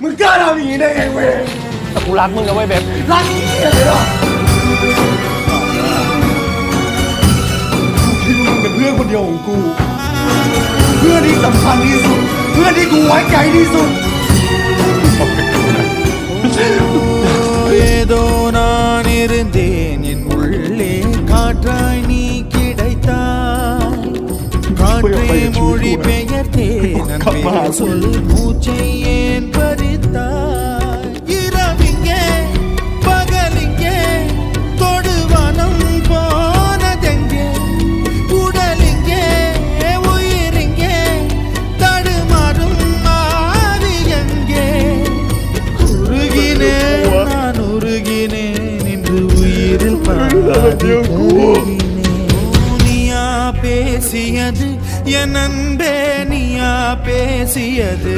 มึงกล้าทำอย่างนี้ได้ไงเว้ยแต่กูรักมึงนะเว้ยเบฟรักที่อะไรล่ะกูคิดว่ามึงเป็นเพื่อนคนเดียวของกูเพื่อนที่สำคัญที่สุดเพื่อนที่กูไว้ใจที่สุดஏதோ நான் இருந்தேன் என் உள்ளே காற்றாய் நீ கிடைத்தாய் காற்றை மொழி பெயர்த்தேன் அன்பே சொல் மூச்சை ஏன் பறித்தாய் இரவிங்கே பகலிங்கே தொடுவானம் போனதெங்கே உடலிங்கே உயிரிங்கே தடுமாறும் ஆவி எங்கே உருகினேன் நான் உருகினேன் இன்று உயிரில் பாதிக்கிறேன் நீயா பேசியது என் அன்பே நீயா பேசியது